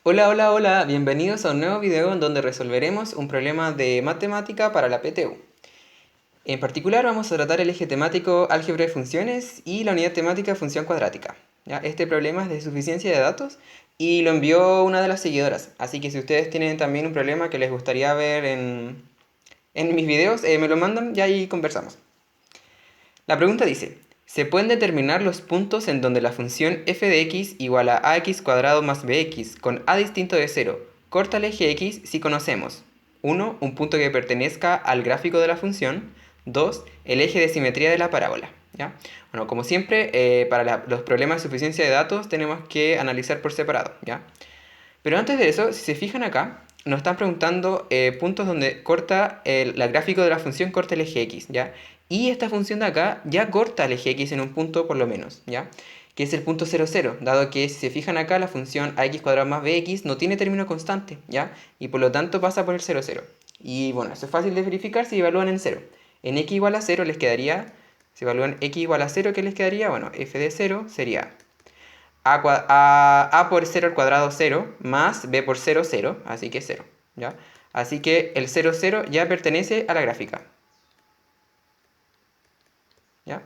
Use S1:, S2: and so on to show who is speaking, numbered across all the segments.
S1: Hola, hola, hola, bienvenidos a un nuevo video en donde resolveremos un problema de matemática para la PTU. En particular vamos a tratar el eje temático álgebra de funciones y la unidad temática función cuadrática. ¿Ya? Este problema es de suficiencia de datos y lo envió una de las seguidoras, así que si ustedes tienen también un problema que les gustaría ver en mis videos, me lo mandan y ahí conversamos. La pregunta dice, ¿se pueden determinar los puntos en donde la función f de x igual a ax cuadrado más bx con a distinto de 0 corta el eje x si conocemos 1. Un punto que pertenezca al gráfico de la función. 2. El eje de simetría de la parábola. ¿Ya? Bueno, como siempre, para los problemas de suficiencia de datos tenemos que analizar por separado. ¿Ya? Pero antes de eso, si se fijan acá, nos están preguntando puntos donde corta el gráfico de la función corta el eje x, ¿ya? Y esta función de acá ya corta el eje x en un punto por lo menos, ¿ya? Que es el punto 0, 0, dado que si se fijan acá la función ax cuadrado más bx no tiene término constante, ¿ya? Y por lo tanto pasa por el 0, 0. Y bueno, eso es fácil de verificar si evalúan en 0. En x igual a 0 les quedaría, si evalúan x igual a 0, ¿qué les quedaría? Bueno, f de 0 sería a por 0 al cuadrado 0 más b por 0, 0, así que 0, ¿ya? Así que el 0, 0 ya pertenece a la gráfica, ¿ya?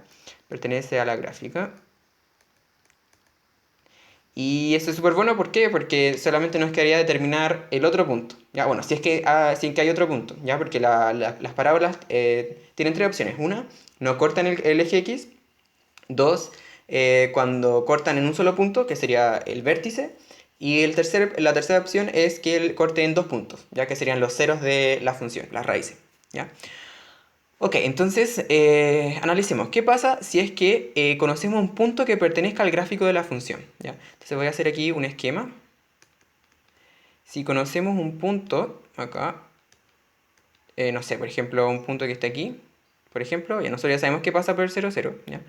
S1: Pertenece a la gráfica. Y eso es súper bueno, ¿por qué? Porque solamente nos quedaría determinar el otro punto, ¿ya? Bueno, si es que hay otro punto, ¿ya? Porque las parábolas tienen tres opciones. Una, no cortan el eje X. Dos, cuando cortan en un solo punto, que sería el vértice. Y la tercera opción es que él corte en dos puntos, ya que serían los ceros de la función, las raíces. ¿Ya? Ok, entonces analicemos. ¿Qué pasa si es que conocemos un punto que pertenezca al gráfico de la función? ¿Ya? Entonces voy a hacer aquí un esquema. Si conocemos un punto, acá, no sé, por ejemplo, un punto que está aquí, por ejemplo, ya nosotros ya sabemos que pasa por el 0, 0, ¿ya?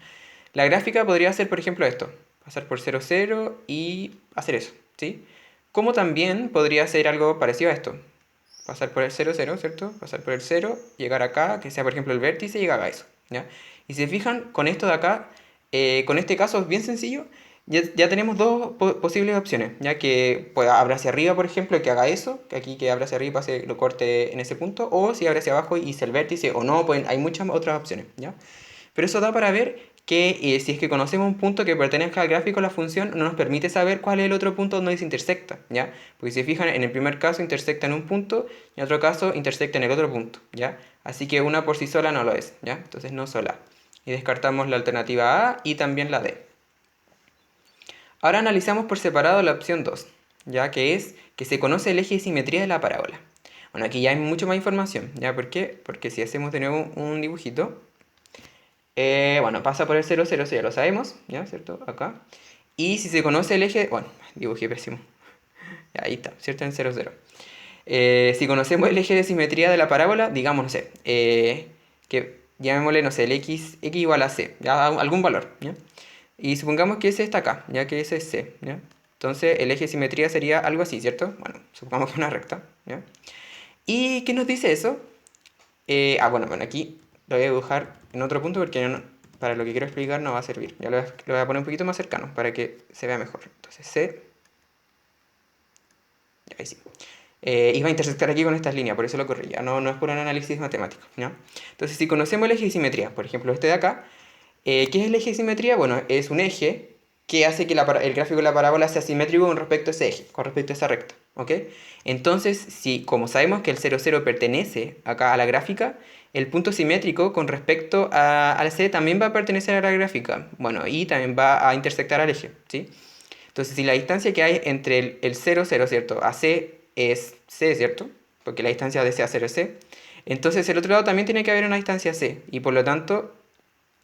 S1: La gráfica podría ser, por ejemplo, esto. Pasar por 0, 0 y hacer eso, ¿sí? Como también podría ser algo parecido a esto. Pasar por el 0, 0, ¿cierto? Pasar por el 0, llegar acá, que sea, por ejemplo, el vértice y llegar a eso, ¿ya? Y si se fijan, con esto de acá, con este caso es bien sencillo, ya tenemos dos posibles opciones, ya que pues, abra hacia arriba, por ejemplo, que haga eso, que aquí que abra hacia arriba se lo corte en ese punto, o si abre hacia abajo y hice el vértice, o no, pues hay muchas otras opciones, ¿ya? Pero eso da para ver que si es que conocemos un punto que pertenezca al gráfico de la función, no nos permite saber cuál es el otro punto donde se intersecta, ¿ya? Porque si se fijan, en el primer caso intersecta en un punto y en otro caso intersecta en el otro punto, ¿ya? Así que una por sí sola no lo es, ¿ya? Entonces no sola. Y descartamos la alternativa A y también la D. Ahora analizamos por separado la opción 2, ya que es que se conoce el eje de simetría de la parábola. Bueno, aquí ya hay mucho más información, ¿ya? ¿Por qué? Porque si hacemos de nuevo un dibujito, bueno, pasa por el 0, 0, eso ya lo sabemos, ¿ya? ¿Cierto? Acá. Y si se conoce el eje, bueno, dibujé pésimo. Ahí está, ¿cierto? En 0, 0. Si conocemos el eje de simetría de la parábola, digamos, no sé, que llamémosle, no sé, el x igual a c, ya algún valor, ¿ya? Y supongamos que ese está acá, ya que ese es c, ¿ya? Entonces el eje de simetría sería algo así, ¿cierto? Bueno, supongamos que una recta, ¿ya? ¿Y qué nos dice eso? Bueno, aquí lo voy a dibujar en otro punto porque para lo que quiero explicar no va a servir. Ya lo voy a poner un poquito más cercano para que se vea mejor. Entonces C, ahí sí. Iba a intersectar aquí con estas líneas, por eso lo corrí. Ya no es por un análisis matemático, ¿no? Entonces, si conocemos el eje de simetría, por ejemplo este de acá, ¿qué es el eje de simetría? Bueno, es un eje que hace que el gráfico de la parábola sea simétrico con respecto a ese eje, con respecto a esa recta, ¿ok? Entonces, si como sabemos que el 0, 0 pertenece acá a la gráfica, el punto simétrico con respecto al C también va a pertenecer a la gráfica, bueno, y también va a intersectar al eje, ¿sí? Entonces, si la distancia que hay entre el 0, 0, ¿cierto? A C es C, ¿cierto? Porque la distancia de C a 0 es C. Entonces, el otro lado también tiene que haber una distancia C. Y por lo tanto,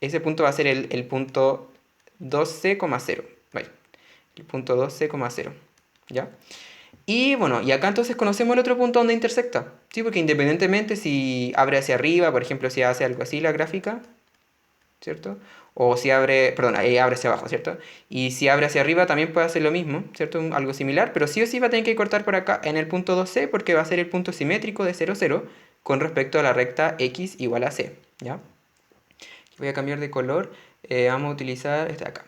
S1: ese punto va a ser el punto 2C,0. Vale. El punto 2C,0. ¿Ya? Y bueno, y acá entonces conocemos el otro punto donde intersecta. Sí, porque independientemente si abre hacia arriba, por ejemplo, si hace algo así la gráfica, ¿cierto? O si abre, perdón, ahí abre hacia abajo, ¿cierto? Y si abre hacia arriba también puede hacer lo mismo, ¿cierto? Algo similar, pero sí o sí va a tener que cortar por acá en el punto 2C porque va a ser el punto simétrico de 0, 0 con respecto a la recta x igual a c, ¿ya? Voy a cambiar de color, vamos a utilizar este de acá.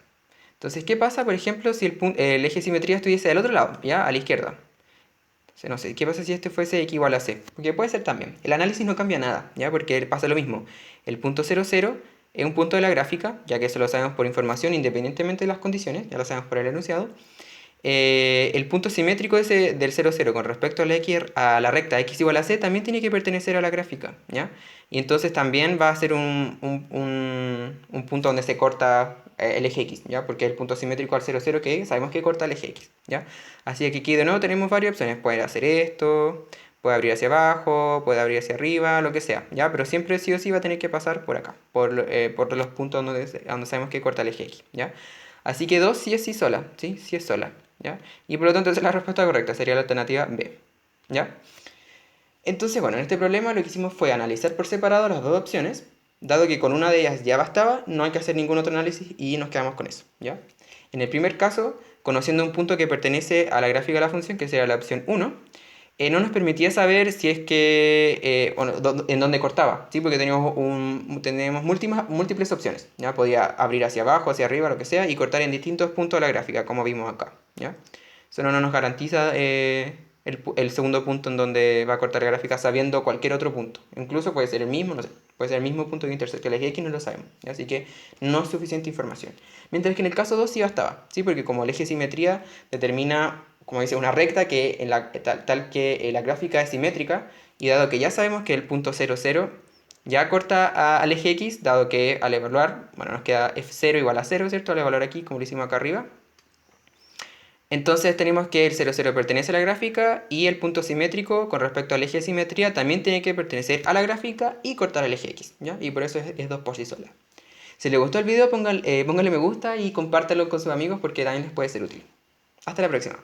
S1: Entonces, ¿qué pasa, por ejemplo, si el eje de simetría estuviese del otro lado, ¿ya? A la izquierda. No sé, ¿qué pasa si este fuese x igual a c? Porque puede ser también. El análisis no cambia nada, ¿ya? Porque pasa lo mismo. El punto 0, 0 es un punto de la gráfica, ya que eso lo sabemos por información independientemente de las condiciones, ya lo sabemos por el enunciado. El punto simétrico ese del 0, 0 con respecto a la recta x igual a c también tiene que pertenecer a la gráfica, ¿ya? Y entonces también va a ser un punto donde se corta el eje x, ¿ya? Porque el punto simétrico al 0, 0 que sabemos que corta el eje x, ¿ya? Así que aquí de nuevo tenemos varias opciones. Puede hacer esto, puede abrir hacia abajo, puede abrir hacia arriba, lo que sea, ¿ya? Pero siempre sí o sí va a tener que pasar por acá, por los puntos donde sabemos que corta el eje x, ¿ya? Así que 2 sí es sí sola, ¿sí? Sí es sola, ¿ya? Y por lo tanto esa es la respuesta correcta, sería la alternativa B, ¿ya? Entonces, bueno, en este problema lo que hicimos fue analizar por separado las dos opciones, dado que con una de ellas ya bastaba, no hay que hacer ningún otro análisis y nos quedamos con eso, ¿ya? En el primer caso, conociendo un punto que pertenece a la gráfica de la función, que sería la opción 1, no nos permitía saber si es que, bueno, en dónde cortaba, ¿sí? Porque tenemos múltiples opciones, ¿ya? Podía abrir hacia abajo, hacia arriba, lo que sea, y cortar en distintos puntos de la gráfica, como vimos acá, ¿ya? Eso no nos garantiza el segundo punto en donde va a cortar la gráfica sabiendo cualquier otro punto. Incluso puede ser el mismo, no sé, puede ser el mismo punto de intersección. El eje X no lo sabemos, ¿ya? Así que no es suficiente información. Mientras que en el caso 2 sí bastaba, ¿sí? Porque como el eje de simetría determina, como dice, una recta que tal que la gráfica es simétrica, y dado que ya sabemos que el punto 0, 0 ya corta al eje X, dado que al evaluar, bueno, nos queda f0 igual a 0, ¿cierto? Al evaluar aquí, como lo hicimos acá arriba. Entonces tenemos que el 0, 0 pertenece a la gráfica y el punto simétrico con respecto al eje de simetría también tiene que pertenecer a la gráfica y cortar el eje X, ¿ya? Y por eso es 2 por sí sola. Si les gustó el video, pónganle me gusta y compártanlo con sus amigos porque también les puede ser útil. Hasta la próxima.